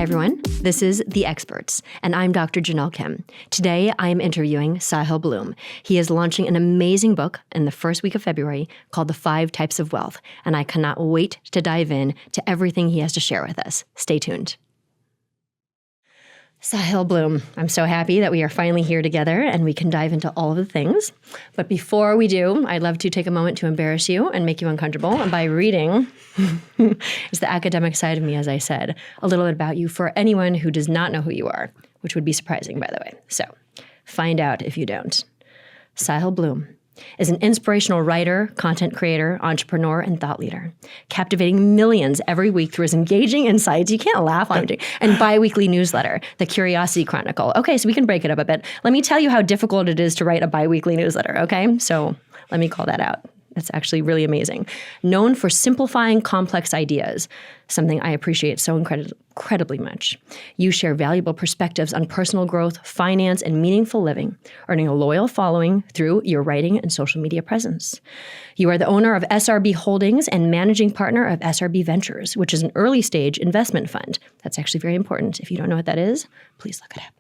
everyone. This is The Experts, and I'm Dr. Janelle Kim. Today, I am interviewing Sahil Bloom. He is launching an amazing book in the first week of February called The 5 Types of Wealth, and I cannot wait to dive in to everything he has to share with us. Stay tuned. Sahil Bloom, I'm so happy that we are finally here together and we can dive into all of the things. But before we do, I'd love to take a moment to embarrass you and make you uncomfortable. And by reading is the academic side of me, as I said, a little bit about you for anyone who does not know who you are, which would be surprising, by the way. So find out if you don't. Sahil Bloom is an inspirational writer, content creator, entrepreneur, and thought leader, captivating millions every week through his engaging insights. You can't laugh on him. And bi-weekly newsletter, The Curiosity Chronicle. Okay, so we can break it up a bit. Let me tell you how difficult it is to write a bi-weekly newsletter, okay? So let me call that out. That's actually really amazing. Known for simplifying complex ideas, something I appreciate so incredibly much. You share valuable perspectives on personal growth, finance, and meaningful living, earning a loyal following through your writing and social media presence. You are the owner of SRB Holdings and managing partner of SRB Ventures, which is an early-stage investment fund. That's actually very important. If you don't know what that is, please look it up.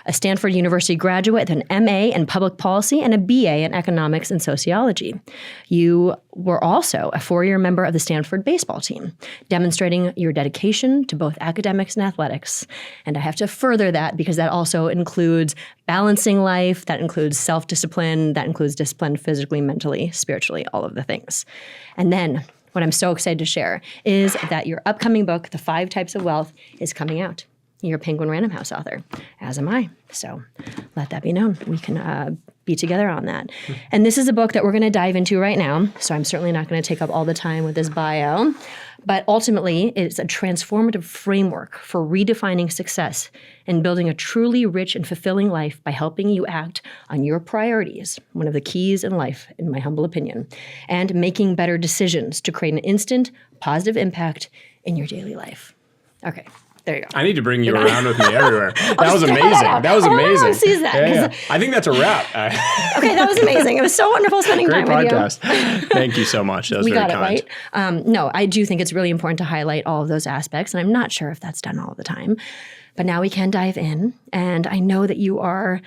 A Stanford University graduate with an MA in public policy and a BA in economics and sociology. You were also a 4-year member of the Stanford baseball team, demonstrating your dedication to both academics and athletics. And I have to further that because that also includes balancing life, that includes self-discipline, that includes discipline physically, mentally, spiritually, all of the things. And then what I'm so excited to share is that your upcoming book, The 5 Types of Wealth, is coming out. You're a Penguin Random House author, as am I. So let that be known. We can be together on that. And this is a book that we're going to dive into right now. So I'm certainly not going to take up all the time with this bio. But ultimately, it's a transformative framework for redefining success and building a truly rich and fulfilling life by helping you act on your priorities, one of the keys in life, in my humble opinion, and making better decisions to create an instant positive impact in your daily life. Okay. There you go. I need to bring you around with me everywhere. That was amazing. That was amazing. Sees that. Yeah. I think that's a wrap. Okay, that was amazing. It was so wonderful spending Great time podcast. with you. Thank you so much. That was we very got kind. It right. No, I do think it's really important to highlight all of those aspects, and I'm not sure if that's done all the time. But now we can dive in, and I know that you are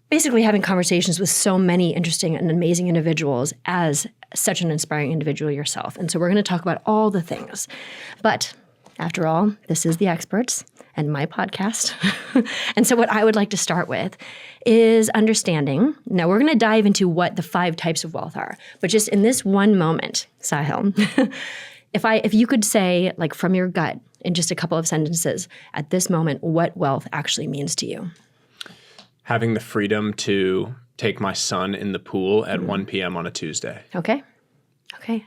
basically having conversations with so many interesting and amazing individuals as such an inspiring individual yourself. And so we're going to talk about all the things. But after all, this is The Experts and my podcast. And so what I would like to start with is understanding. Now, we're going to dive into what the 5 types of wealth are. But just in this one moment, Sahil, if you could say, like from your gut, in just a couple of sentences, at this moment, what wealth actually means to you. Having the freedom to take my son in the pool at 1 p.m. on a Tuesday. Okay.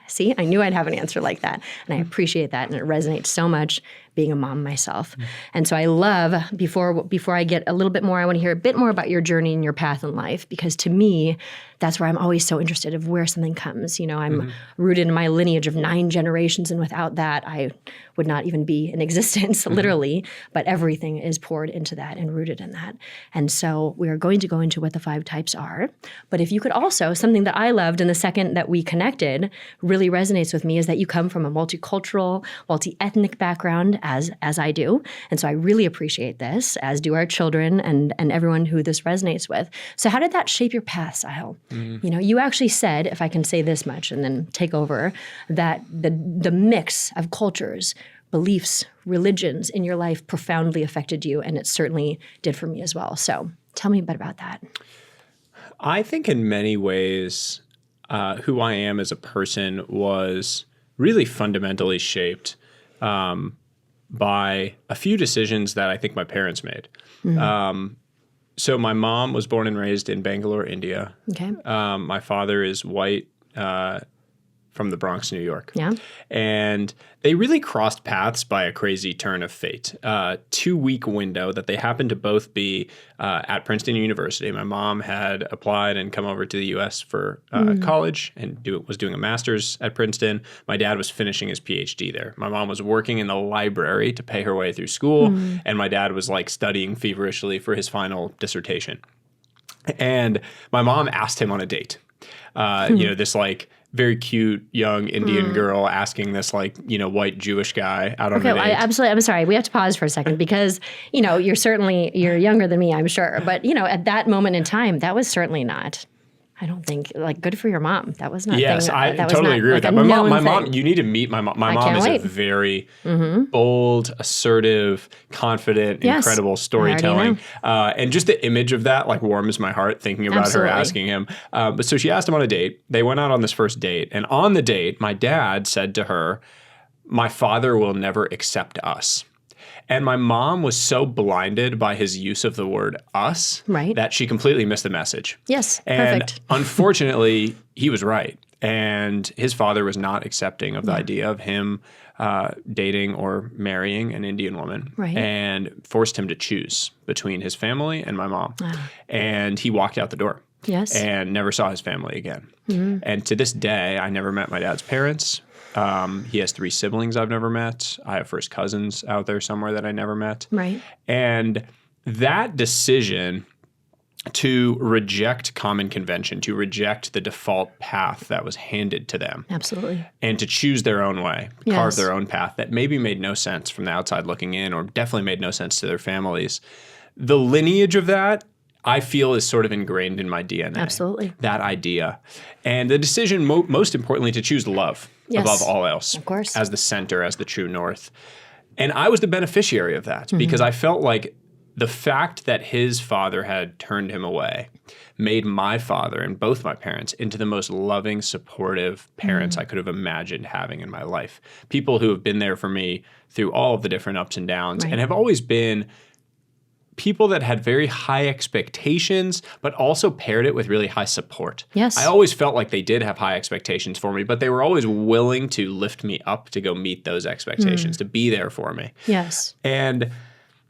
See, I knew I'd have an answer like that. And I appreciate that. And it resonates so much being a mom myself. And so I love, before I get a little bit more, I want to hear a bit more about your journey and your path in life. Because to me, that's where I'm always so interested of where something comes. You know, I'm rooted in my lineage of 9 generations. And without that, I would not even be in existence, literally. But everything is poured into that and rooted in that. And so we are going to go into what the 5 types are. But if you could also, something that I loved in the second that we connected really resonates with me is that you come from a multicultural, multi-ethnic background, as I do. And so I really appreciate this, as do our children and everyone who this resonates with. So how did that shape your path, Sahil? You know, you actually said, if I can say this much and then take over, that the mix of cultures, beliefs, religions in your life profoundly affected you, and it certainly did for me as well. So tell me a bit about that. I think in many ways, who I am as a person was really fundamentally shaped by a few decisions that I think my parents made. So my mom was born and raised in Bangalore, India. Okay. My father is white from the Bronx, New York. Yeah. And they really crossed paths by a crazy turn of fate. 2-week window that they happened to both be at Princeton University. My mom had applied and come over to the U.S. for college and was doing a master's at Princeton. My dad was finishing his PhD there. My mom was working in the library to pay her way through school, and my dad was like studying feverishly for his final dissertation. And my mom asked him on a date. This like very cute young Indian girl asking this like, white Jewish guy out on an date. Absolutely. I'm sorry. We have to pause for a second because, you're younger than me, I'm sure. But, at that moment in time, that was certainly not, I don't think, like, good for your mom. That was not. Yes, I totally agree with that. My mom, you need to meet my mom. My mom is a very bold, assertive, confident, incredible storytelling. And just the image of that like warms my heart thinking about her asking him. But so she asked him on a date. They went out on this first date. And on the date, my dad said to her, "My father will never accept us." And my mom was so blinded by his use of the word us that she completely missed the message. Yes, and perfect. Unfortunately, he was right. And his father was not accepting of the idea of him dating or marrying an Indian woman and forced him to choose between his family and my mom. And he walked out the door. Yes. And never saw his family again. And to this day, I never met my dad's parents. He has 3 siblings I've never met. I have first cousins out there somewhere that I never met. Right. And that decision to reject common convention, to reject the default path that was handed to them. Absolutely. And to choose their own way, carve their own path that maybe made no sense from the outside looking in or definitely made no sense to their families. The lineage of that, I feel, is sort of ingrained in my DNA. Absolutely. That idea. And the decision, most importantly, to choose love above all else. Of course. As the center, as the true north. And I was the beneficiary of that because I felt like the fact that his father had turned him away made my father and both my parents into the most loving, supportive parents I could have imagined having in my life. People who have been there for me through all of the different ups and downs and have always been people that had very high expectations, but also paired it with really high support. Yes. I always felt like they did have high expectations for me, but they were always willing to lift me up to go meet those expectations, to be there for me. Yes. And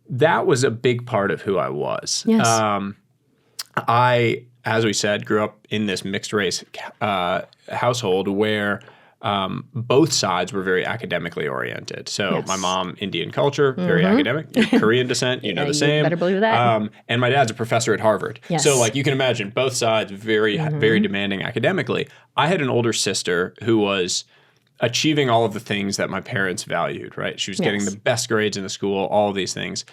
that was a big part of who I was. Yes. I, as we said, grew up in this mixed race household where both sides were very academically oriented. So my mom, Indian culture, very academic. Korean descent, the same. You better believe that. And my dad's a professor at Harvard. Yes. So like you can imagine both sides very, very demanding academically. I had an older sister who was achieving all of the things that my parents valued, right? She was getting the best grades in the school, all of these things.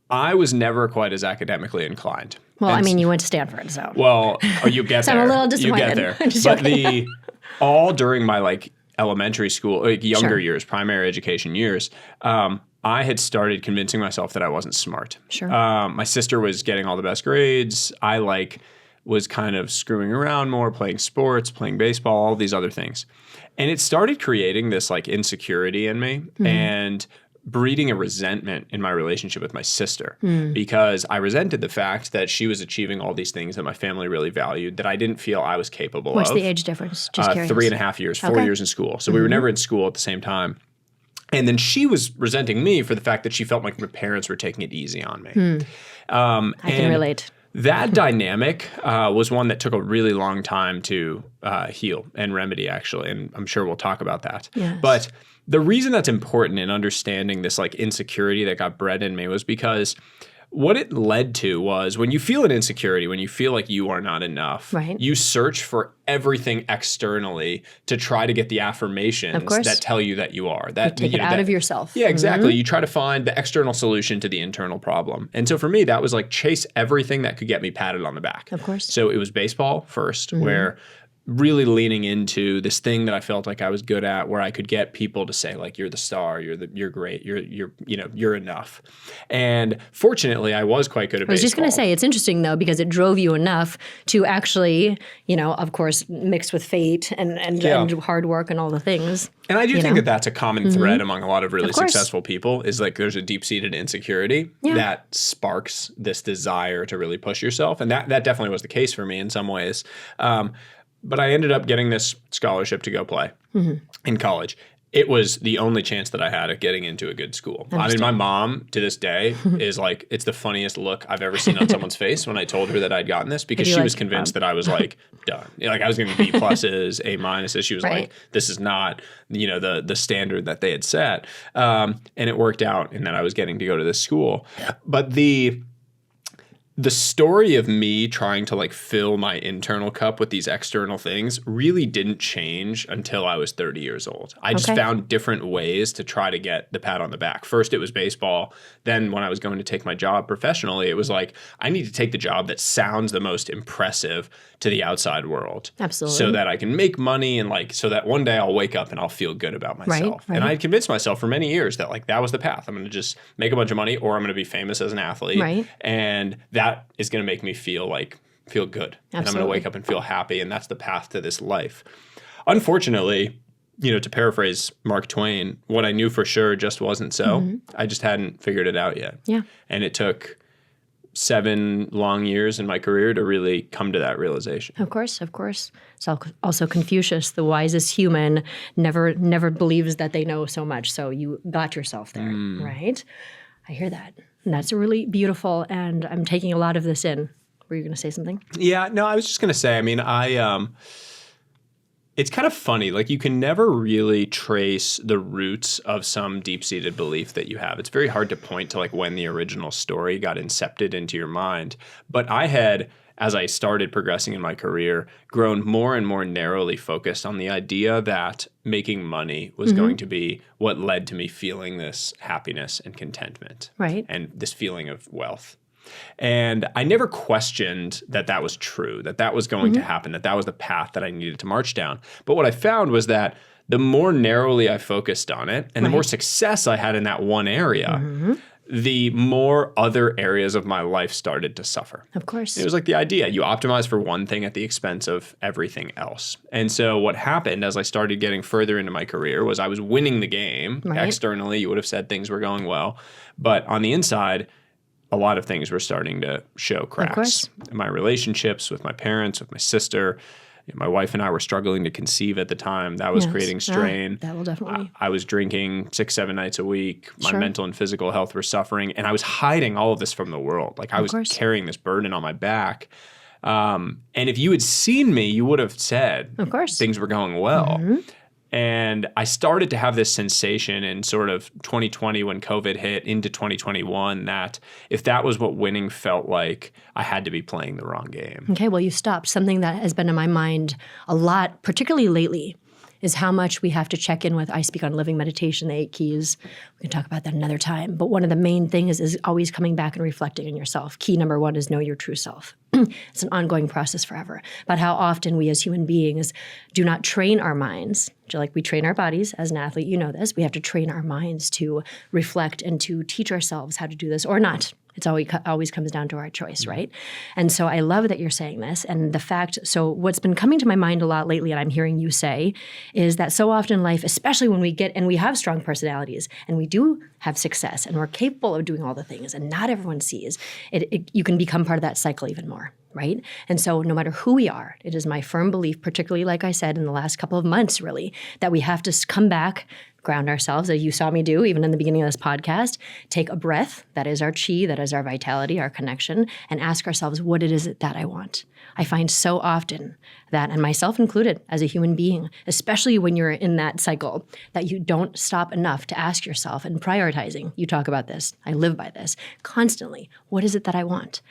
I was never quite as academically inclined. Well, I mean, you went to Stanford, so. Well, you get so there. I'm a little disappointed. You get there. But all during my like elementary school, like younger years, primary education years, I had started convincing myself that I wasn't smart. Sure. My sister was getting all the best grades. I was kind of screwing around more, playing sports, playing baseball, all these other things. And it started creating this like insecurity in me and breeding a resentment in my relationship with my sister because I resented the fact that she was achieving all these things that my family really valued that I didn't feel I was capable of. What's the age difference? Just curious. 3.5 years, 4 years in school. So we were never in school at the same time. And then she was resenting me for the fact that she felt like my parents were taking it easy on me. I can relate. That dynamic was one that took a really long time to heal and remedy, actually. And I'm sure we'll talk about that. Yes. But the reason that's important in understanding this like insecurity that got bred in me was because what it led to was when you feel an insecurity, when you feel like you are not enough, you search for everything externally to try to get the affirmations that tell you that you are. That you take it out of yourself. Yeah, exactly. You try to find the external solution to the internal problem. And so for me, that was like chase everything that could get me patted on the back. Of course. So it was baseball first, where really leaning into this thing that I felt like I was good at, where I could get people to say like, you're the star, you're great, you're enough. And fortunately I was quite good at baseball. I was just going to say, it's interesting though, because it drove you enough to actually, of course, mixed with fate and hard work and all the things. And I do think that that's a common thread among a lot of really successful people is like there's a deep-seated insecurity that sparks this desire to really push yourself. And that definitely was the case for me in some ways. But I ended up getting this scholarship to go play in college. It was the only chance that I had of getting into a good school. I mean, my mom to this day is like, it's the funniest look I've ever seen on someone's face when I told her that I'd gotten this because she was convinced that I was like done. Like I was going to B pluses, A minuses. She was like, this is not, the standard that they had set. And it worked out in that I was getting to go to this school. But the the story of me trying to like fill my internal cup with these external things really didn't change until I was 30 years old. I just found different ways to try to get the pat on the back. First, it was baseball. Then when I was going to take my job professionally, it was like, I need to take the job that sounds the most impressive to the outside world. Absolutely. So that I can make money and like, so that one day I'll wake up and I'll feel good about myself. Right. And I had convinced myself for many years that like, that was the path. I'm going to just make a bunch of money or I'm going to be famous as an athlete. Right. And that is going to make me feel good. Absolutely. And I'm going to wake up and feel happy. And that's the path to this life. Unfortunately, to paraphrase Mark Twain, what I knew for sure just wasn't so. Mm-hmm. I just hadn't figured it out yet. Yeah. And it took 7 long years in my career to really come to that realization. Of course. So also Confucius, the wisest human, never believes that they know so much. So you got yourself there, right? I hear that. And that's really beautiful. And I'm taking a lot of this in. Were you going to say something? Yeah, no, I was just going to say, it's kind of funny. Like you can never really trace the roots of some deep-seated belief that you have. It's very hard to point to like when the original story got incepted into your mind. But I had, as I started progressing in my career, grown more and more narrowly focused on the idea that making money was going to be what led to me feeling this happiness and contentment. Right. And this feeling of wealth. And I never questioned that was true, that was going to happen, that was the path that I needed to march down. But what I found was that the more narrowly I focused on it and the more success I had in that one area, the more other areas of my life started to suffer. Of course. It was like the idea, you optimize for one thing at the expense of everything else. And so what happened as I started getting further into my career was I was winning the game. Right. Externally, you would have said things were going well. But on the inside, a lot of things were starting to show cracks. In my relationships with my parents, with my sister. My wife and I were struggling to conceive at the time. That was creating strain. That will definitely. I was drinking 6-7 nights a week. My mental and physical health were suffering. And I was hiding all of this from the world. Like I was carrying this burden on my back. And if you had seen me, you would have said things were going well. And I started to have this sensation in sort of 2020 when COVID hit into 2021 that if that was what winning felt like, I had to be playing the wrong game. Okay, well, you stopped. Something that has been in my mind a lot, particularly lately, is how much we have to check in with. I speak on living meditation, the 8 keys. We can talk about that another time. But one of the main things is always coming back and reflecting on yourself. Key number 1 is know your true self. It's an ongoing process forever. But how often we as human beings do not train our minds, like we train our bodies. As an athlete, you know this. We have to train our minds to reflect and to teach ourselves how to do this or not. It's always comes down to our choice, right? And so I love that you're saying this. And the fact, so what's been coming to my mind a lot lately, and I'm hearing you say, is that so often in life, especially when we get, and we have strong personalities, and we do have success, and we're capable of doing all the things, and not everyone sees, you can become part of that cycle even more, right? And so no matter who we are, it is my firm belief, particularly like I said in the last couple of months really, that we have to come back, ground ourselves, as you saw me do even in the beginning of this podcast, take a breath, that is our chi, that is our vitality, our connection, and ask ourselves what it is that I want. I find so often that, and myself included as a human being, especially when you're in that cycle, that you don't stop enough to ask yourself and prioritizing. You talk about this. I live by this constantly. What is it that I want?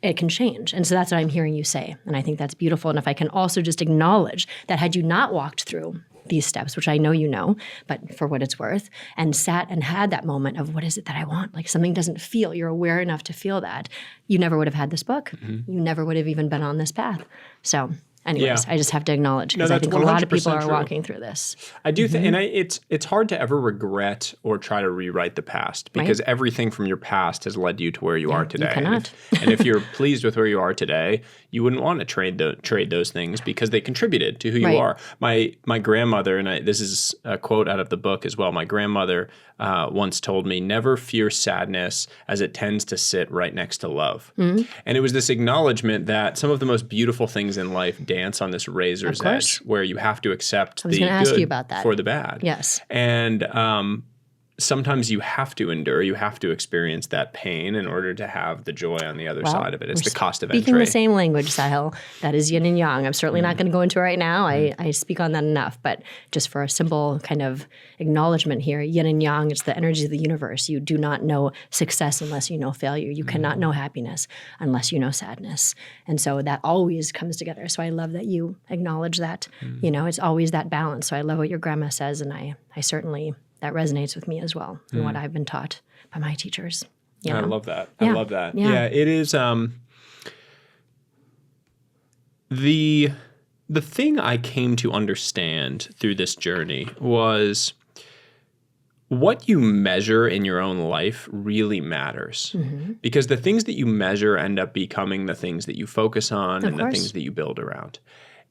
It can change. And so that's what I'm hearing you say. And I think that's beautiful. And if I can also just acknowledge that had you not walked through these steps, which I know you know, but for what it's worth, and sat and had that moment of what is it that I want? Like something doesn't feel, you're aware enough to feel that, you never would have had this book. You never would have even been on this path. So anyways, I just have to acknowledge because I think a lot of people are walking through this. I do think, and it's hard to ever regret or try to rewrite the past because everything from your past has led you to where you are today. You cannot. And if you're pleased with where you are today, you wouldn't want to trade those things because they contributed to who you are. My grandmother, and this is a quote out of the book as well. My grandmother once told me, "Never fear sadness, as it tends to sit right next to love." And it was this acknowledgement that some of the most beautiful things in life dance on this razor's edge, where you have to accept the good for the bad. Yes, and sometimes you have to endure, you have to experience that pain in order to have the joy on the other side of it. It's the cost of entry. Speaking the same language, Sahil. That is yin and yang. I'm certainly not going to go into it right now. I speak on that enough, but just for a simple kind of acknowledgement here, yin and yang, it's the energy of the universe. You do not know success unless you know failure. You cannot know happiness unless you know sadness. And so that always comes together. So I love that you acknowledge that. It's always that balance. So I love what your grandma says, and I certainly, that resonates with me as well and what I've been taught by my teachers. I love that. Yeah. I love that. Yeah. Yeah, it is the thing I came to understand through this journey was what you measure in your own life really matters. Because the things that you measure end up becoming the things that you focus on and the things that you build around.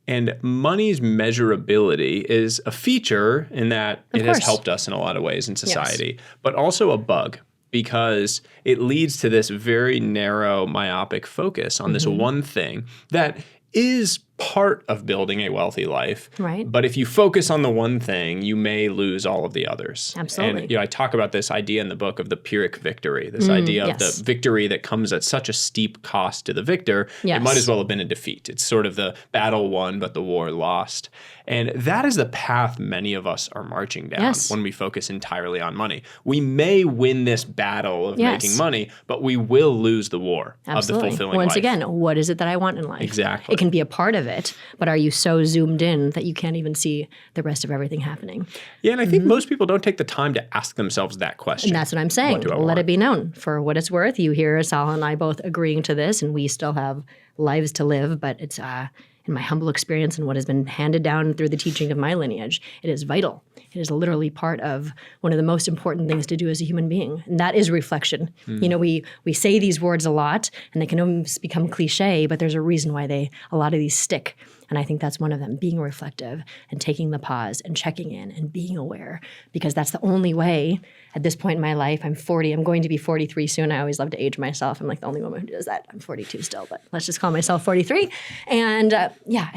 And money's measurability is a feature in that it has helped us in a lot of ways in society, but also a bug, because it leads to this very narrow, myopic focus on this one thing that is part of building a wealthy life. Right. But if you focus on the one thing, you may lose all of the others. Absolutely. And I talk about this idea in the book of the Pyrrhic victory, this idea of the victory that comes at such a steep cost to the victor, it might as well have been a defeat. It's sort of the battle won, but the war lost. And that is the path many of us are marching down when we focus entirely on money. We may win this battle of making money, but we will lose the war of the fulfilling life. Once again, what is it that I want in life? Exactly. It can be a part of it, but are you so zoomed in that you can't even see the rest of everything happening? Yeah, and I think most people don't take the time to ask themselves that question. And that's what I'm saying. Let it be known. For what it's worth, you hear Sal and I both agreeing to this, and we still have lives to live, but it's in my humble experience and what has been handed down through the teaching of my lineage, it is vital. It is literally part of one of the most important things to do as a human being, and that is reflection. We say these words a lot, and they can almost become cliche, but there's a reason why a lot of these stick. And I think that's one of them, being reflective and taking the pause and checking in and being aware, because that's the only way at this point in my life. I'm 40. I'm going to be 43 soon. I always love to age myself. I'm like the only woman who does that. I'm 42 still, but let's just call myself 43. And I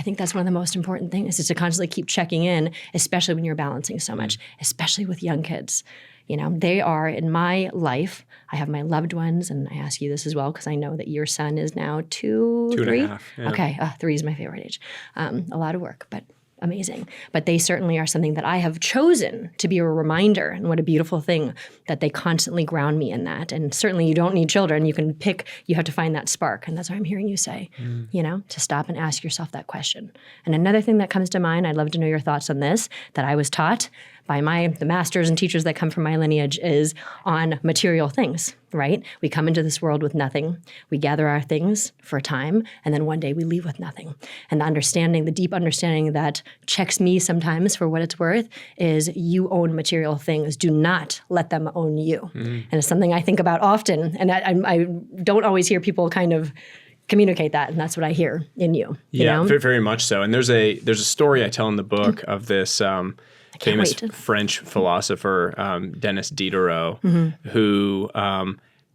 think that's one of the most important things is to constantly keep checking in, especially when you're balancing so much, especially with young kids. They are in my life. I have my loved ones, and I ask you this as well because I know that your son is now 2, 3? 2.5. Yeah. Okay, 3 is my favorite age. A lot of work, but amazing. But they certainly are something that I have chosen to be a reminder, and what a beautiful thing that they constantly ground me in that. And certainly you don't need children. You can pick, you have to find that spark. And that's what I'm hearing you say, to stop and ask yourself that question. And another thing that comes to mind, I'd love to know your thoughts on this, that I was taught by the masters and teachers that come from my lineage is on material things, right? We come into this world with nothing. We gather our things for a time, and then one day we leave with nothing. And the deep understanding that checks me sometimes for what it's worth is you own material things. Do not let them own you. And it's something I think about often, and I don't always hear people kind of communicate that, and that's what I hear in you. Yeah, very much so. And there's a story I tell in the book of this famous French philosopher, Denis Diderot, who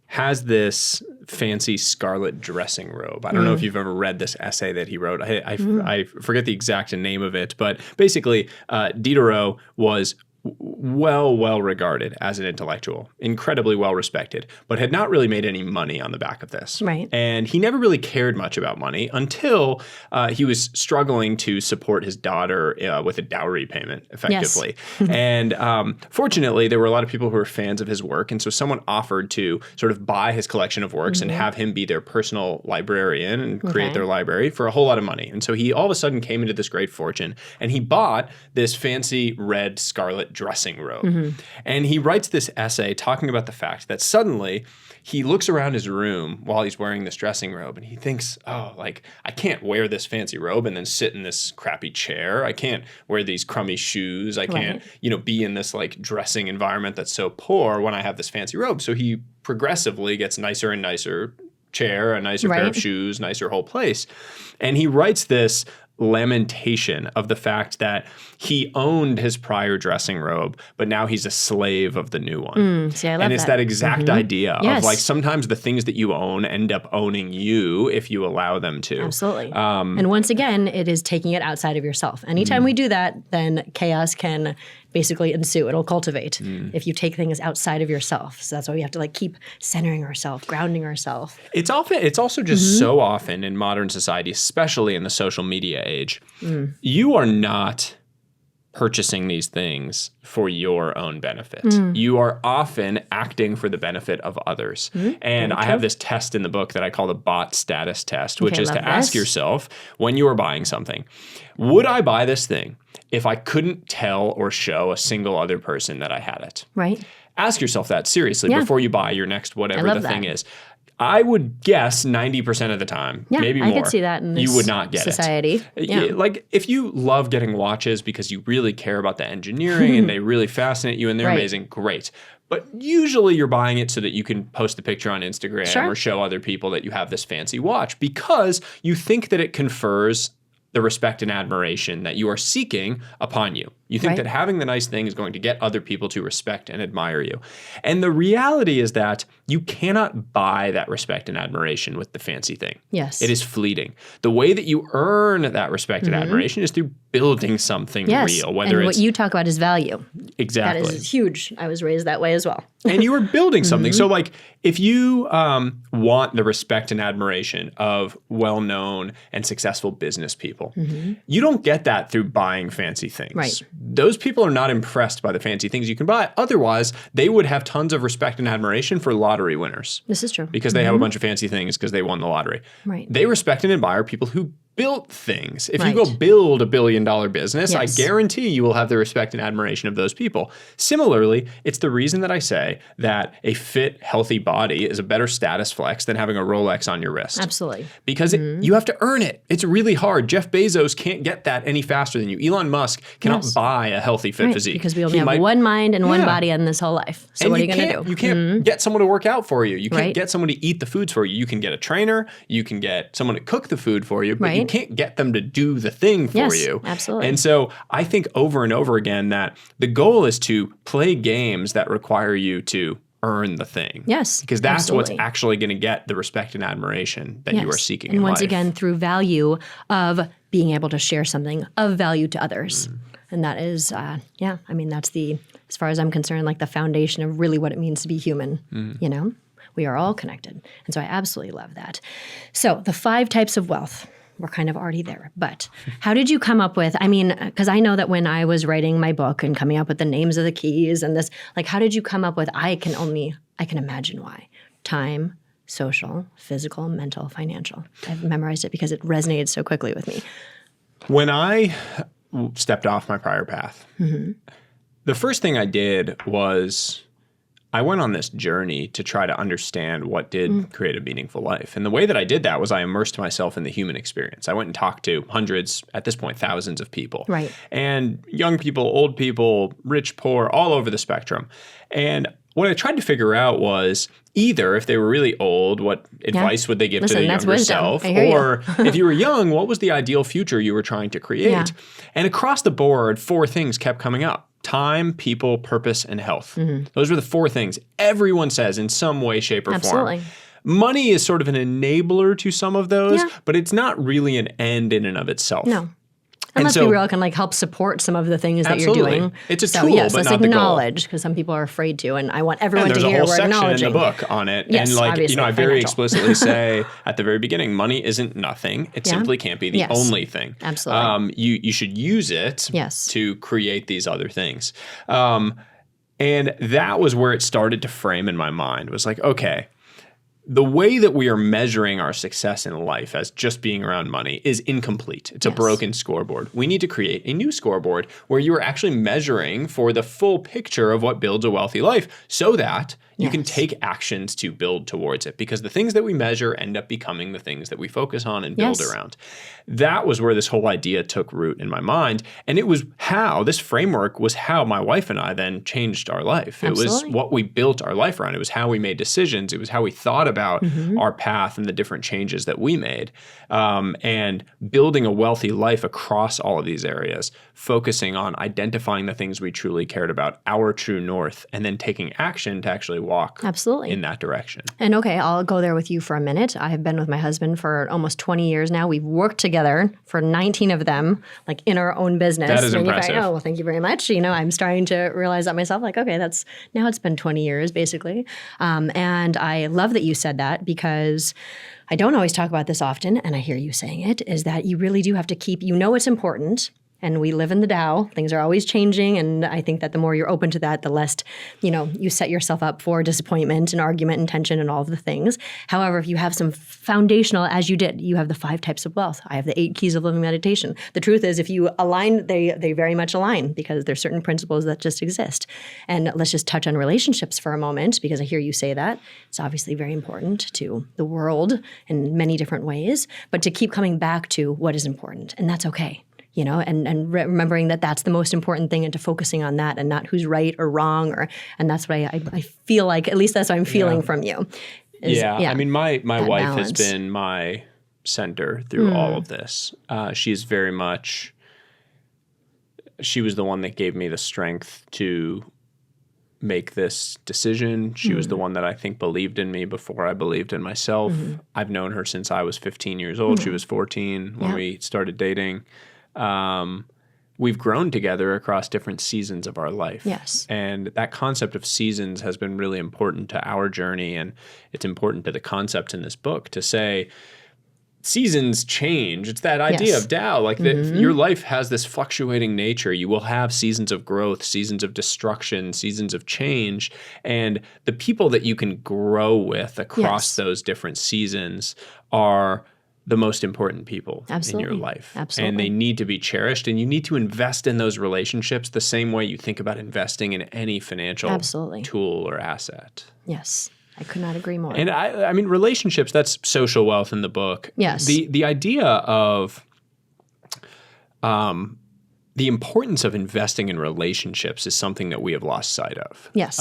has this fancy scarlet dressing robe. I don't know if you've ever read this essay that he wrote. I forget the exact name of it, but basically Diderot was well regarded as an intellectual, incredibly well respected, but had not really made any money on the back of this. Right. And he never really cared much about money until he was struggling to support his daughter with a dowry payment, effectively. Yes. And fortunately, there were a lot of people who were fans of his work, and so someone offered to sort of buy his collection of works and have him be their personal librarian and create their library for a whole lot of money. And so he all of a sudden came into this great fortune, and he bought this fancy red scarlet dressing robe. And he writes this essay talking about the fact that suddenly he looks around his room while he's wearing this dressing robe and he thinks, I can't wear this fancy robe and then sit in this crappy chair. I can't wear these crummy shoes. I can't, be in this like dressing environment that's so poor when I have this fancy robe. So he progressively gets nicer and nicer chair, a nicer pair of shoes, nicer whole place. And he writes this lamentation of the fact that he owned his prior dressing robe, but now he's a slave of the new one. See, I love and it's that exact idea of like sometimes the things that you own end up owning you if you allow them to. Absolutely. And once again, it is taking it outside of yourself. Anytime we do that, then chaos can basically ensue. It'll cultivate if you take things outside of yourself. So that's why we have to like keep centering ourselves, grounding ourselves. It's also just so often in modern society, especially in the social media age, you are not purchasing these things for your own benefit. You are often acting for the benefit of others. And I have this test in the book that I call the bot status test, which is to ask yourself when you are buying something, would I buy this thing if I couldn't tell or show a single other person that I had it? Right. Ask yourself that seriously before you buy your next whatever the thing is. I would guess 90% of the time, maybe more, I could see that in this you would not get society. it. Like if you love getting watches because you really care about the engineering and they really fascinate you and they're amazing, great. But usually you're buying it so that you can post a picture on Instagram or show other people that you have this fancy watch because you think that it confers the respect and admiration that you are seeking upon you. You think that having the nice thing is going to get other people to respect and admire you. And the reality is that you cannot buy that respect and admiration with the fancy thing. Yes. It is fleeting. The way that you earn that respect and admiration is through building something real. Whether and what you talk about is value. Exactly. That is huge. I was raised that way as well. And you are building something. So like if you want the respect and admiration of well-known and successful business people, you don't get that through buying fancy things. Right. Those people are not impressed by the fancy things you can buy. Otherwise, they would have tons of respect and admiration for lottery winners. This is true. Because they have a bunch of fancy things because they won the lottery. Right. They respect and admire people who built things. If you go build $1 billion business, I guarantee you will have the respect and admiration of those people. Similarly, it's the reason that I say that a fit, healthy body is a better status flex than having a Rolex on your wrist. Absolutely. Because you have to earn it. It's really hard. Jeff Bezos can't get that any faster than you. Elon Musk cannot buy a healthy, fit physique. Because we only have one mind and one body in this whole life. So what are you going to do? You can't get someone to work out for you. You can't get someone to eat the foods for you. You can get a trainer. You can get someone to cook the food for you. But you can't get them to do the thing for you. Absolutely. And so I think over and over again that the goal is to play games that require you to earn the thing. Yes. Because that's what's actually going to get the respect and admiration that you are seeking in life. And once again, through value of being able to share something of value to others. And that is, I mean, that's as far as I'm concerned, like the foundation of really what it means to be human, you know? We are all connected. And so I absolutely love that. So the 5 types of wealth. We're kind of already there. But how did you come up with, I mean, because I know that when I was writing my book and coming up with the names of the keys and this, like, how did you come up with, I can imagine why. Time, social, physical, mental, financial. I've memorized it because it resonated so quickly with me. When I stepped off my prior path, the first thing I did was I went on this journey to try to understand what did create a meaningful life. And the way that I did that was I immersed myself in the human experience. I went and talked to hundreds, at this point, thousands of people. Right. And young people, old people, rich, poor, all over the spectrum. And what I tried to figure out was either if they were really old, what advice would they give to their younger self? Or if you were young, what was the ideal future you were trying to create? Yeah. And across the board, 4 things kept coming up. Time, people, purpose, and health. Those were the 4 things everyone says in some way, shape, or form. Money is sort of an enabler to some of those, but it's not really an end in and of itself. No. Unless we really can like help support some of the things that you're doing. It's a tool, but let's not the goal. Acknowledge, because some people are afraid to, and I want everyone to hear we're acknowledging. There's a whole section in the book on it. Yes, and like, obviously, I very financial. explicitly say at the very beginning, money isn't nothing. It simply can't be the only thing. Absolutely. You should use it to create these other things. And that was where it started to frame in my mind. It was like, okay, the way that we are measuring our success in life as just being around money is incomplete. It's a broken scoreboard. We need to create a new scoreboard where you are actually measuring for the full picture of what builds a wealthy life so that you can take actions to build towards it, because the things that we measure end up becoming the things that we focus on and build around. That was where this whole idea took root in my mind. And it was how, this framework was how my wife and I then changed our life. Absolutely. It was what we built our life around. It was how we made decisions. It was how we thought about our path and the different changes that we made. And building a wealthy life across all of these areas, focusing on identifying the things we truly cared about, our true north, and then taking action to actually walk Absolutely. in that direction. And okay, I'll go there with you for a minute. I have been with my husband for almost 20 years now. We've worked together for 19 of them, like in our own business. That is impressive. Oh, well, thank you very much. I'm starting to realize that myself. Like, okay, now it's been 20 years basically. And I love that you said that because I don't always talk about this often, and I hear you saying it, is that you really do have to keep, it's important. And we live in the Tao. Things are always changing. And I think that the more you're open to that, the less, you set yourself up for disappointment and argument and tension and all of the things. However, if you have some foundational, as you did, you have the 5 types of wealth. I have the 8 keys of living meditation. The truth is, if you align, they very much align because there's certain principles that just exist. And let's just touch on relationships for a moment because I hear you say that. It's obviously very important to the world in many different ways, but to keep coming back to what is important. And that's okay. And remembering that that's the most important thing and to focusing on that and not who's right or wrong. And that's what I feel like, at least that's what I'm feeling from you. I mean, my wife balance has been my center through all of this. She's very much, she was the one that gave me the strength to make this decision. She was the one that I think believed in me before I believed in myself. I've known her since I was 15 years old. She was 14 when we started dating. We've grown together across different seasons of our life. Yes. And that concept of seasons has been really important to our journey. And it's important to the concept in this book to say seasons change. It's that idea of Tao, like your life has this fluctuating nature. You will have seasons of growth, seasons of destruction, seasons of change. And the people that you can grow with across those different seasons are the most important people in your life. Absolutely. And they need to be cherished, and you need to invest in those relationships the same way you think about investing in any financial tool or asset. Yes. I could not agree more. And I mean, relationships, that's social wealth in the book. Yes. The idea of the importance of investing in relationships is something that we have lost sight of. Yes.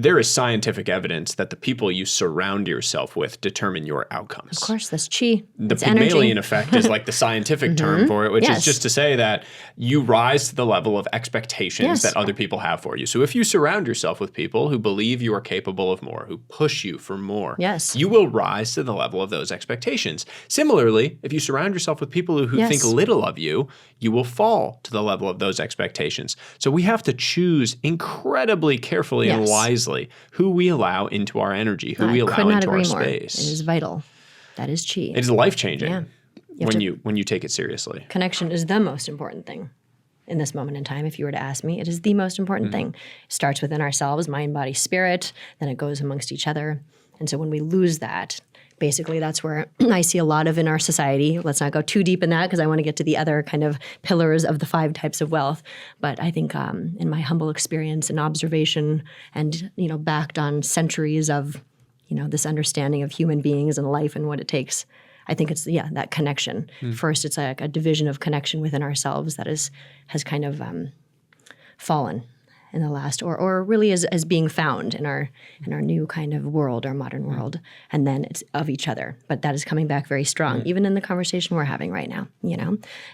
There is scientific evidence that the people you surround yourself with determine your outcomes. Of course, that's chi. The Pygmalion effect is like the scientific term for it, which is just to say that you rise to the level of expectations that other people have for you. So if you surround yourself with people who believe you are capable of more, who push you for more, you will rise to the level of those expectations. Similarly, if you surround yourself with people who think little of you, you will fall to the level of those expectations. So we have to choose incredibly carefully and wisely who we allow into our energy, who we allow into our space. It is vital. That is chi. It is life-changing when you take it seriously. Connection is the most important thing in this moment in time. If you were to ask me, it is the most important thing. It starts within ourselves, mind, body, spirit. Then it goes amongst each other. And so when we lose that, basically, that's where I see a lot of in our society. Let's not go too deep in that because I want to get to the other kind of pillars of the 5 types of wealth. But I think in my humble experience and observation and, backed on centuries of, this understanding of human beings and life and what it takes, I think it's, that connection. First, it's like a division of connection within ourselves that has kind of fallen in the last, or really as being found in our new kind of world, our modern world, and then it's of each other. But that is coming back very strong, even in the conversation we're having right now,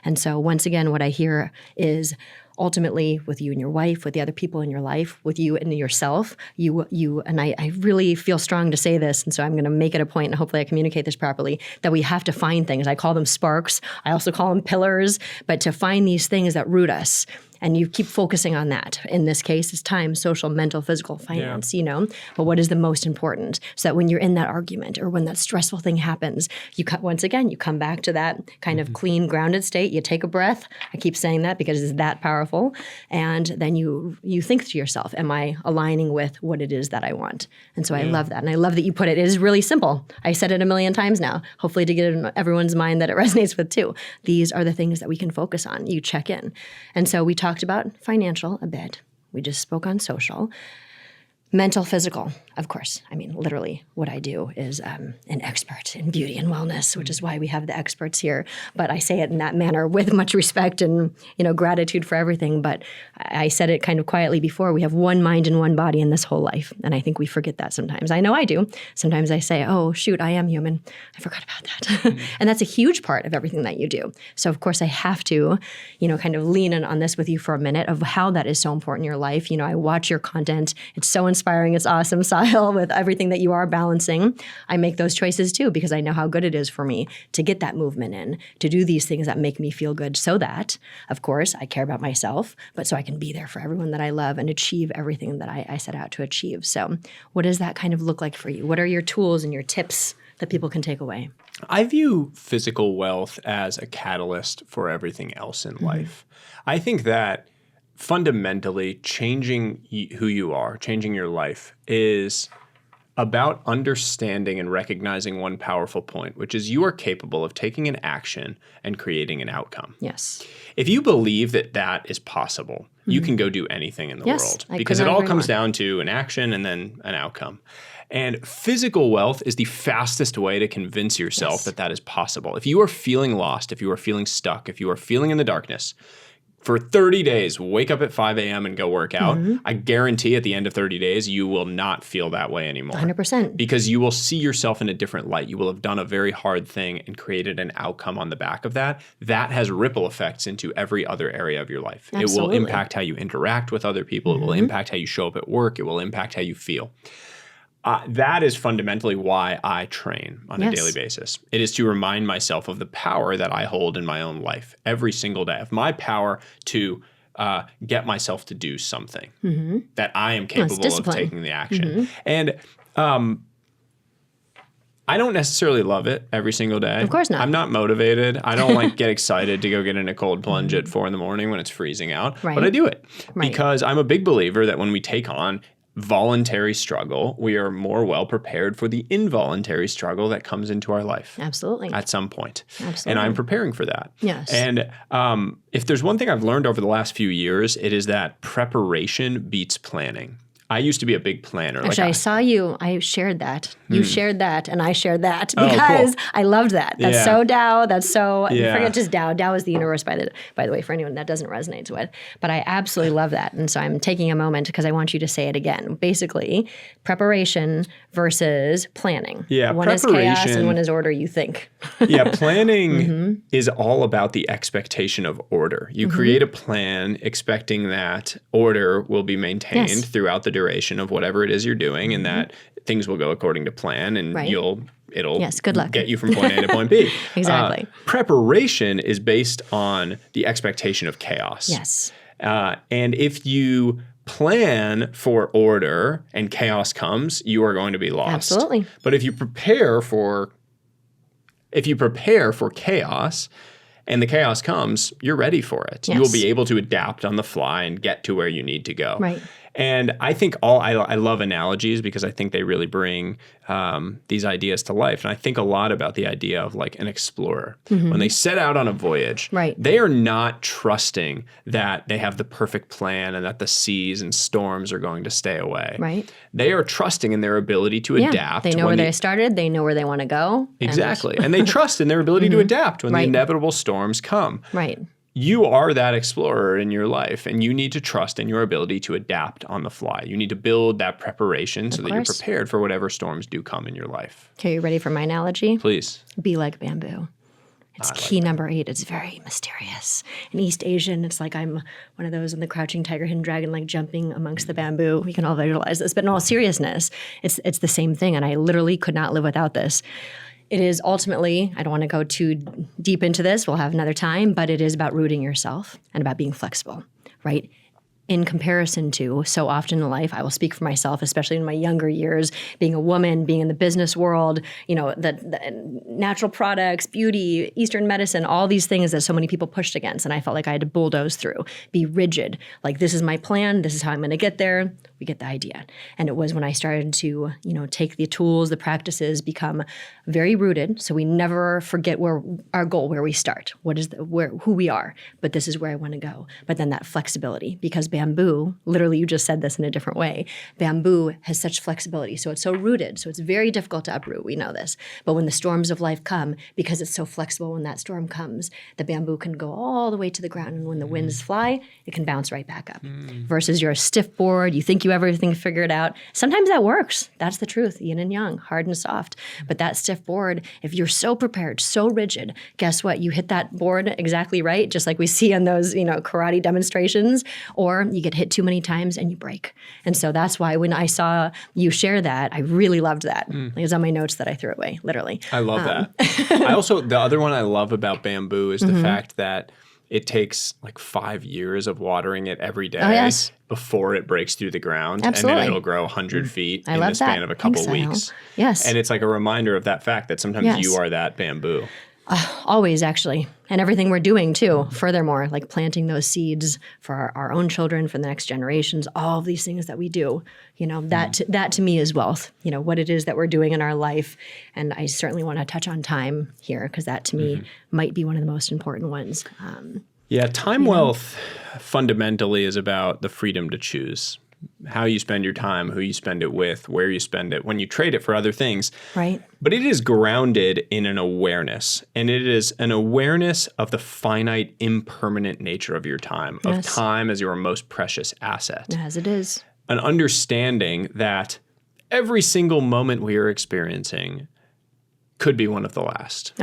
And so once again, what I hear is ultimately with you and your wife, with the other people in your life, with you and yourself, you and I really feel strong to say this, and so I'm going to make it a point, and hopefully I communicate this properly, that we have to find things. I call them sparks. I also call them pillars, but to find these things that root us. And you keep focusing on that. In this case, it's time, social, mental, physical, finance, But what is the most important? So that when you're in that argument or when that stressful thing happens, once again, you come back to that kind of clean, grounded state. You take a breath. I keep saying that because it's that powerful. And then you think to yourself, am I aligning with what it is that I want? And so I love that. And I love that you put it. It is really simple. I said it a million times now, hopefully to get it in everyone's mind that it resonates with too. These are the things that we can focus on. You check in. And so we talked about financial a bit. We just spoke on social. Mental, physical, of course. I mean, literally what I do is an expert in beauty and wellness, which is why we have the experts here. But I say it in that manner with much respect and, gratitude for everything. But I said it kind of quietly before. We have one mind and one body in this whole life. And I think we forget that sometimes. I know I do. Sometimes I say, oh, shoot, I am human. I forgot about that. And that's a huge part of everything that you do. So, of course, I have to, kind of lean in on this with you for a minute of how that is so important in your life. I watch your content. It's so inspiring. inspiring. It's awesome, Sahil, with everything that you are balancing. I make those choices too because I know how good it is for me to get that movement in, to do these things that make me feel good so that, of course, I care about myself, but so I can be there for everyone that I love and achieve everything that I set out to achieve. So what does that kind of look like for you? What are your tools and your tips that people can take away? I view physical wealth as a catalyst for everything else in life. I think that fundamentally changing who you are, changing your life is about understanding and recognizing one powerful point, which is you are capable of taking an action and creating an outcome. Yes. If you believe that that is possible, you can go do anything in the world because it all comes down to an action and then an outcome. And physical wealth is the fastest way to convince yourself that that is possible. If you are feeling lost, if you are feeling stuck, if you are feeling in the darkness, for 30 days, wake up at 5 a.m. and go work out. I guarantee at the end of 30 days, you will not feel that way anymore. 100%. Because you will see yourself in a different light. You will have done a very hard thing and created an outcome on the back of that. That has ripple effects into every other area of your life. Absolutely. It will impact how you interact with other people. It will impact how you show up at work. It will impact how you feel. That is fundamentally why I train on a daily basis. It is to remind myself of the power that I hold in my own life every single day, of my power to get myself to do something that I am capable of taking the action. And I don't necessarily love it every single day. Of course not. I'm not motivated. I don't get excited to go get in a cold plunge at 4 a.m. when it's freezing out. Right. But I do it because I'm a big believer that when we take on voluntary struggle, we are more well prepared for the involuntary struggle that comes into our life. Absolutely. At some point. Absolutely. And I'm preparing for that. Yes. And if there's one thing I've learned over the last few years, it is that preparation beats planning. I used to be a big planner. Actually, I saw you. I shared that. You shared that, and I shared that because I loved that. That's so Tao. That's so forget just Tao. Tao is the universe, by the way, for anyone that doesn't resonate with. But I absolutely love that, and so I'm taking a moment because I want you to say it again. Basically, preparation versus planning. Yeah, one is chaos and one is order. You think? Planning is all about the expectation of order. You create a plan expecting that order will be maintained throughout the duration of whatever it is you're doing, and that things will go according to plan, and it'll good luck. get you from point A to point B. Exactly. Preparation is based on the expectation of chaos. Yes. And if you plan for order and chaos comes, you are going to be lost. Absolutely. But if you prepare for chaos and the chaos comes, you're ready for it. Yes. You will be able to adapt on the fly and get to where you need to go. Right. And I think I love analogies because I think they really bring these ideas to life. And I think a lot about the idea of like an explorer. When they set out on a voyage, they are not trusting that they have the perfect plan and that the seas and storms are going to stay away. Right. They are trusting in their ability to adapt. They know where they started. They know where they want to go. Exactly. And they trust in their ability to adapt when the inevitable storms come. Right. You are that explorer in your life, and you need to trust in your ability to adapt on the fly. You need to build that preparation so that you're prepared for whatever storms do come in your life. Okay, you ready for my analogy? Please. Be like bamboo. It's key number 8. It's very mysterious. In East Asian, it's like I'm one of those in the Crouching Tiger, Hidden Dragon, like jumping amongst the bamboo. We can all visualize this. But in all seriousness, it's the same thing, and I literally could not live without this. It is ultimately, I don't want to go too deep into this, we'll have another time, but it is about rooting yourself and about being flexible, right? In comparison to so often in life, I will speak for myself, especially in my younger years, being a woman, being in the business world, the natural products, beauty, Eastern medicine, all these things that so many people pushed against. And I felt like I had to bulldoze through, be rigid. Like, this is my plan. This is how I'm going to get there. We get the idea. And it was when I started to, take the tools, the practices, become very rooted. So we never forget where our goal, where we start, who we are. But this is where I want to go. But then that flexibility, because bamboo, literally you just said this in a different way, bamboo has such flexibility. So it's so rooted. So it's very difficult to uproot. We know this. But when the storms of life come, because it's so flexible, when that storm comes, the bamboo can go all the way to the ground. And when the winds fly, it can bounce right back up. Versus you're a stiff board, you think think you have everything figured out. Sometimes that works. That's the truth, yin and yang, hard and soft. But that stiff board, if you're so prepared, so rigid, guess what? You hit that board exactly right, just like we see on those, karate demonstrations, or you get hit too many times and you break. And so that's why when I saw you share that, I really loved that. It was on my notes that I threw away, literally. I love that. The other one I love about bamboo is the fact that it takes like 5 years of watering it every day before it breaks through the ground. Absolutely. And then it'll grow 100 feet in the span of a couple weeks. Yes. And it's like a reminder of that fact that sometimes you are that bamboo. Always, actually. And everything we're doing, too. Furthermore, like planting those seeds for our own children, for the next generations, all of these things that we do, that to me is wealth, what it is that we're doing in our life. And I certainly want to touch on time here because that to me might be one of the most important ones. Time wealth fundamentally is about the freedom to choose how you spend your time, who you spend it with, where you spend it, when you trade it for other things. Right. But it is grounded in an awareness, and it is an awareness of the finite, impermanent nature of your time, of time as your most precious asset. As it is. An understanding that every single moment we are experiencing could be one of the last.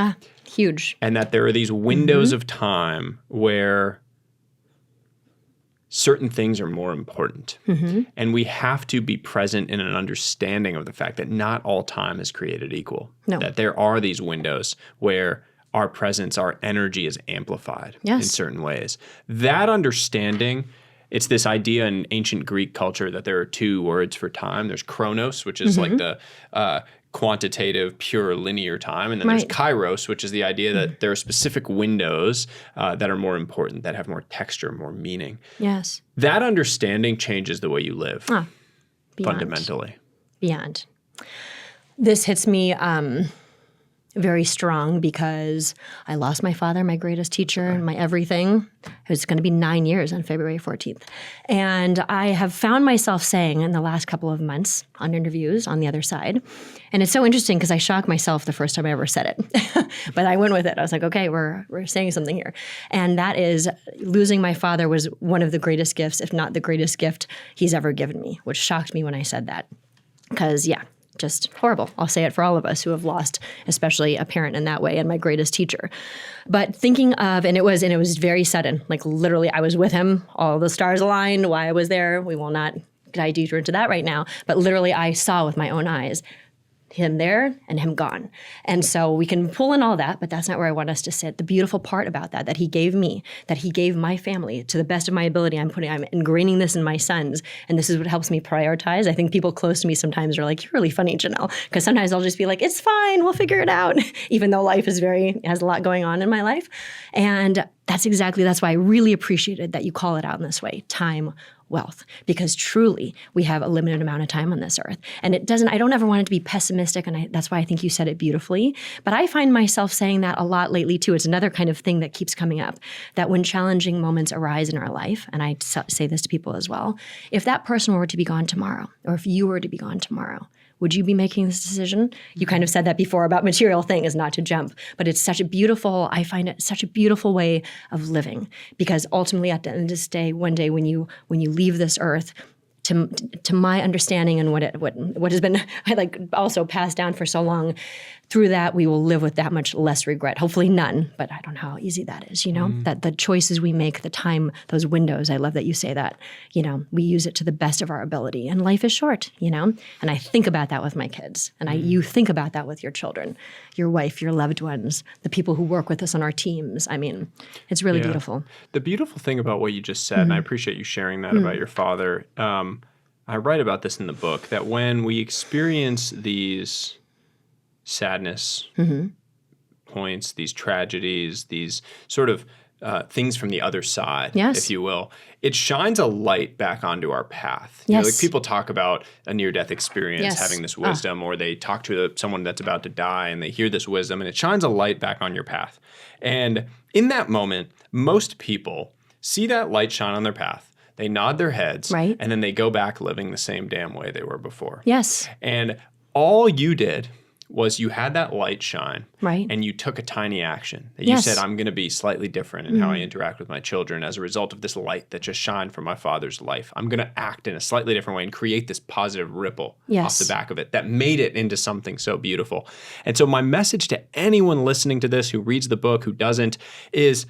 Huge. And that there are these windows of time where certain things are more important. And we have to be present in an understanding of the fact that not all time is created equal. No. That there are these windows where our presence, our energy is amplified in certain ways. That understanding, it's this idea in ancient Greek culture that there are two words for time. There's chronos, which is like the quantitative, pure linear time. And then there's kairos, which is the idea that there are specific windows that are more important, that have more texture, more meaning. Yes. That understanding changes the way you live fundamentally. Beyond. This hits me very strong because I lost my father, my greatest teacher, and my everything. It was going to be 9 years on February 14th. And I have found myself saying in the last couple of months on interviews on the other side, and it's so interesting because I shocked myself the first time I ever said it. But I went with it. I was like, okay, we're saying something here. And that is losing my father was one of the greatest gifts, if not the greatest gift he's ever given me, which shocked me when I said that. Because, just horrible. I'll say it for all of us who have lost, especially a parent in that way, and my greatest teacher. But thinking of, and it was very sudden, like literally I was with him, all the stars aligned, why I was there. We will not dive deeper into that right now. But literally I saw with my own eyes him there and him gone. And so we can pull in all that, but that's not where I want us to sit. The beautiful part about that he gave me, that he gave my family to the best of my ability. I'm ingraining this in my sons. And this is what helps me prioritize. I think people close to me sometimes are like, you're really funny, Janelle. Because sometimes I'll just be like, it's fine, we'll figure it out. Even though life has a lot going on in my life. And that's why I really appreciated that you call it out in this way, time wealth, because truly we have a limited amount of time on this earth. And I don't ever want it to be pessimistic, and that's why I think you said it beautifully. But I find myself saying that a lot lately too. It's another kind of thing that keeps coming up, that when challenging moments arise in our life, and I say this to people as well, if that person were to be gone tomorrow, or if you were to be gone tomorrow, would you be making this decision? You kind of said that before about material thing is not to jump, but it's I find it such a beautiful way of living, because ultimately at the end of this day, one day when you leave this earth, to my understanding and what has been also passed down for so long, through that we will live with that much less regret. Hopefully none, but I don't know how easy that is, that the choices we make, the time, those windows, I love that you say that, we use it to the best of our ability, and life is short, and I think about that with my kids, and you think about that with your children, your wife, your loved ones, the people who work with us on our teams. I mean, it's really beautiful. The beautiful thing about what you just said, and I appreciate you sharing that about your father, I write about this in the book, that when we experience these sadness points, these tragedies, these sort of things from the other side, if you will, it shines a light back onto our path. Like people talk about a near-death experience, having this wisdom, or they talk to someone that's about to die and they hear this wisdom, and it shines a light back on your path. And in that moment, most people see that light shine on their path. They nod their heads, and then they go back living the same damn way they were before. Yes. And all you did was you had that light shine, Right. and you took a tiny action. That Yes. You said, I'm going to be slightly different in how I interact with my children as a result of this light that just shined from my father's life. I'm going to act in a slightly different way and create this positive ripple off the back of it that made it into something so beautiful. And so my message to anyone listening to this who reads the book, who doesn't, is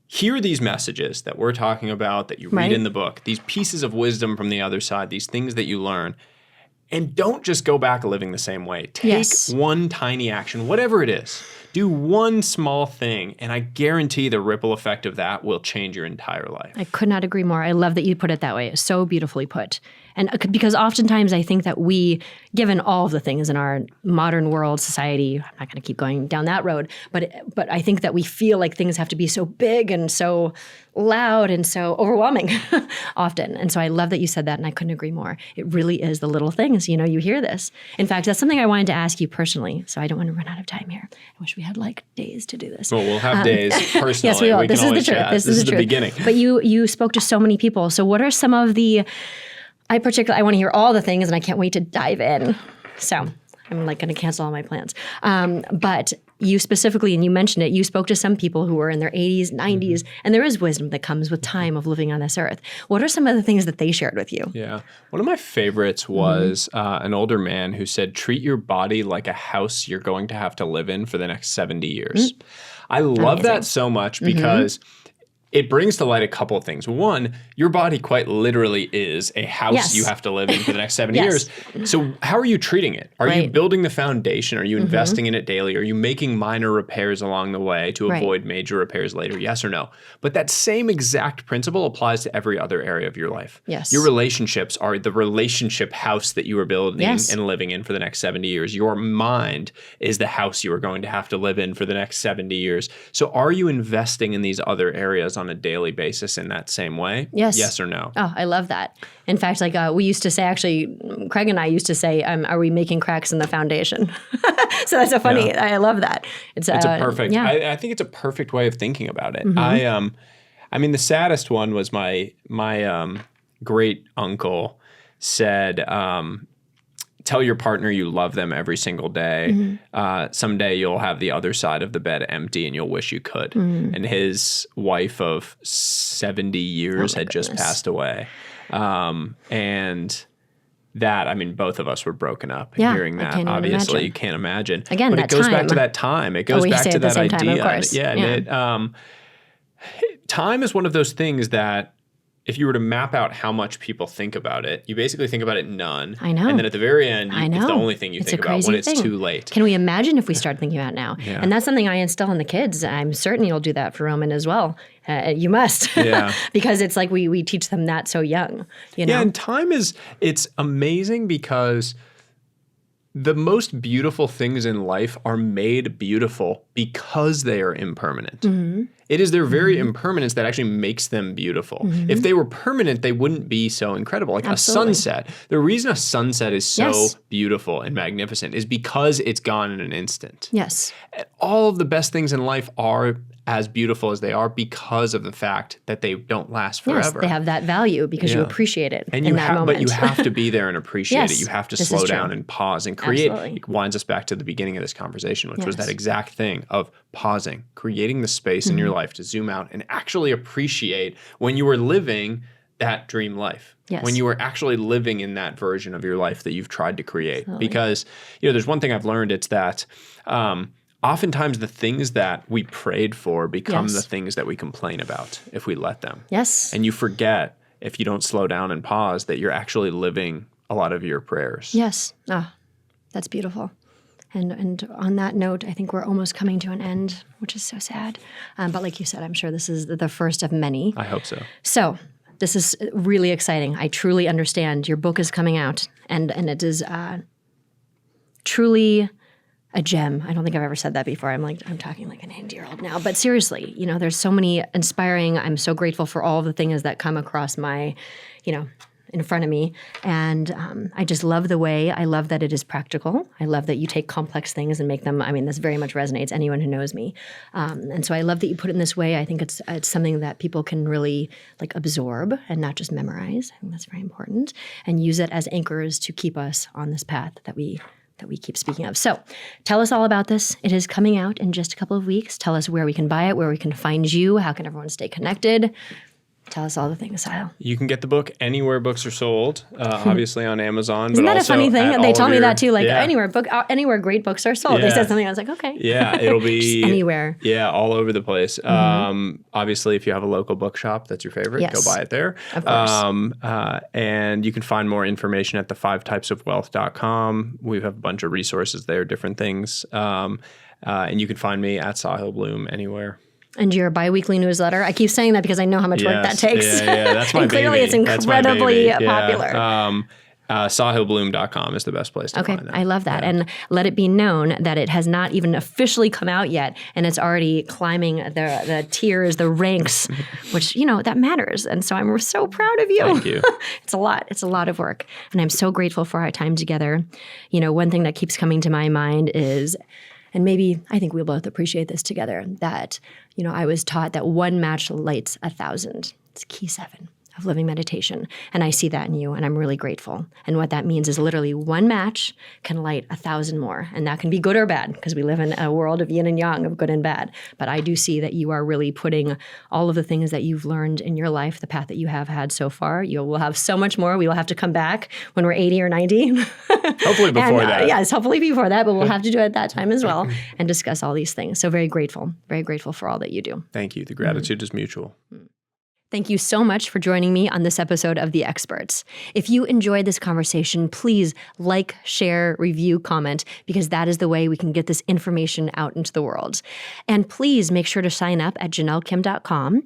hear these messages that we're talking about, that you read in the book, these pieces of wisdom from the other side, these things that you learn. And don't just go back living the same way. Take one tiny action, whatever it is. Do one small thing, and I guarantee the ripple effect of that will change your entire life. I could not agree more. I love that you put it that way. It's so beautifully put. And because oftentimes I think that we, given all of the things in our modern world, society, I'm not going to keep going down that road, but I think that we feel like things have to be so big and so loud and so overwhelming often. And so I love that you said that, and I couldn't agree more. It really is the little things. You know, you hear this. In fact, that's something I wanted to ask you personally, so I don't want to run out of time here. I wish we had like days to do this. Well, we'll have days personally. Yes, we will. This is the truth. This is the beginning. But you spoke to so many people. So what are some of the, I want to hear all the things, and I can't wait to dive in. So I'm like going to cancel all my plans. But you specifically, and you mentioned it, you spoke to some people who were in their 80s, 90s, and there is wisdom that comes with time of living on this earth. What are some of the things that they shared with you? Yeah. One of my favorites was an older man who said, treat your body like a house you're going to have to live in for the next 70 years. I love that so much because it brings to light a couple of things. One, your body quite literally is a house you have to live in for the next 70 years. So how are you treating it? Are you building the foundation? Are you investing in it daily? Are you making minor repairs along the way to avoid major repairs later? Yes or no? But that same exact principle applies to every other area of your life. Yes. Your relationships are the relationship house that you are building and living in for the next 70 years. Your mind is the house you are going to have to live in for the next 70 years. So are you investing in these other areas on a daily basis in that same way? Yes or no? Oh, I love that. In fact, like we used to say, actually, Craig and I used to say, are we making cracks in the foundation? So that's so funny. I love that. It's a perfect, I think it's a perfect way of thinking about it. I mean, the saddest one was my great uncle said, tell your partner you love them every single day. Someday you'll have the other side of the bed empty and you'll wish you could. And his wife of 70 years had just passed away. And that, I mean, both of us were broken up hearing that. Obviously, you can't imagine. Again, but that it goes time. back to that time. It goes back to that idea. Time, of course. And time is one of those things that if you were to map out how much people think about it, you basically think about it none. I know. And then at the very end, it's the only thing you think about when it's too late. Can we imagine if we start thinking about it now? And that's something I instill in the kids. I'm certain you'll do that for Roman as well. You must. Because it's like we teach them that so young. You know? Yeah, and time it's amazing because the most beautiful things in life are made beautiful because they are impermanent. It is their very impermanence that actually makes them beautiful. If they were permanent, they wouldn't be so incredible. Like a sunset. The reason a sunset is so beautiful and magnificent is because it's gone in an instant. Yes. And all of the best things in life are as beautiful as they are because of the fact that they don't last forever. Yes, they have that value because you appreciate it and in that moment. But you have to be there and appreciate it. You have to slow down and pause and create. Absolutely. It winds us back to the beginning of this conversation, which was that exact thing of pausing, creating the space in your life to zoom out and actually appreciate when you were living that dream life. When you were actually living in that version of your life that you've tried to create. Absolutely. Because, there's one thing I've learned, it's that oftentimes the things that we prayed for become the things that we complain about if we let them. Yes. And you forget, if you don't slow down and pause, that you're actually living a lot of your prayers. Yes. That's beautiful. And on that note, I think we're almost coming to an end, which is so sad. But like you said, I'm sure this is the first of many. I hope so. So this is really exciting. I truly understand. Your book is coming out, and it is truly a gem. I don't think I've ever said that before. I'm talking like an 80-year-old now. But seriously, there's so many inspiring. I'm so grateful for all of the things that come across my, in front of me. And I just love the way. I love that it is practical. I love that you take complex things and make them, this very much resonates, anyone who knows me. And so I love that you put it in this way. I think it's something that people can really absorb and not just memorize. I think that's very important. And use it as anchors to keep us on this path that we that we keep speaking of. So tell us all about this. It is coming out in just a couple of weeks. Tell us where we can buy it, where we can find you, how can everyone stay connected. Tell us all the things, Sahil. You can get the book anywhere books are sold, obviously on Amazon. Isn't but that a also funny thing? They told me that too. Like yeah. anywhere great books are sold. They Yeah. said something. I was like, okay. Yeah, it'll be anywhere. Yeah, all over the place. Obviously, if you have a local bookshop that's your favorite, Yes. go buy it there. Of course. And you can find more information at the5typesofwealth.com. We have a bunch of resources there, different things. And you can find me at Sahil Bloom anywhere. And your biweekly newsletter. I keep saying that because I know how much work that takes. Yeah, that's my and baby. clearly it's incredibly popular. SahilBloom.com is the best place to find that. I love that. Yeah. And let it be known that it has not even officially come out yet, and it's already climbing the tiers, the ranks, which, that matters. And so I'm so proud of you. Thank you. It's a lot. It's a lot of work. And I'm so grateful for our time together. One thing that keeps coming to my mind is, and maybe I think we'll both appreciate this together, that, I was taught that one match lights 1,000. It's key 7 of living meditation. And I see that in you, and I'm really grateful. And what that means is literally one match can light 1,000 more. And that can be good or bad, because we live in a world of yin and yang, of good and bad. But I do see that you are really putting all of the things that you've learned in your life, the path that you have had so far. You will have so much more. We will have to come back when we're 80 or 90. Hopefully before that. Yes, hopefully before that, but we'll have to do it at that time as well and discuss all these things. So very grateful for all that you do. Thank you. The gratitude is mutual. Thank you so much for joining me on this episode of The Experts. If you enjoyed this conversation, please like, share, review, comment, because that is the way we can get this information out into the world. And please make sure to sign up at JanelleKim.com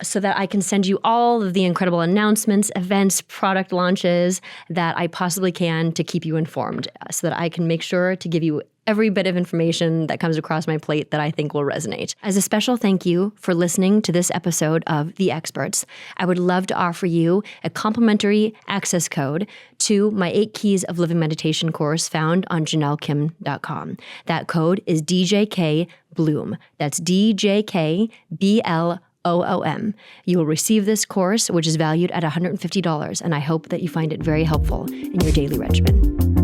so that I can send you all of the incredible announcements, events, product launches that I possibly can to keep you informed, so that I can make sure to give you every bit of information that comes across my plate that I think will resonate. As a special thank you for listening to this episode of The Experts, I would love to offer you a complimentary access code to my 8 Keys of Living Meditation course found on JanelleKim.com. That code is DJK Bloom. That's DJKBLOOM. You will receive this course, which is valued at $150, and I hope that you find it very helpful in your daily regimen.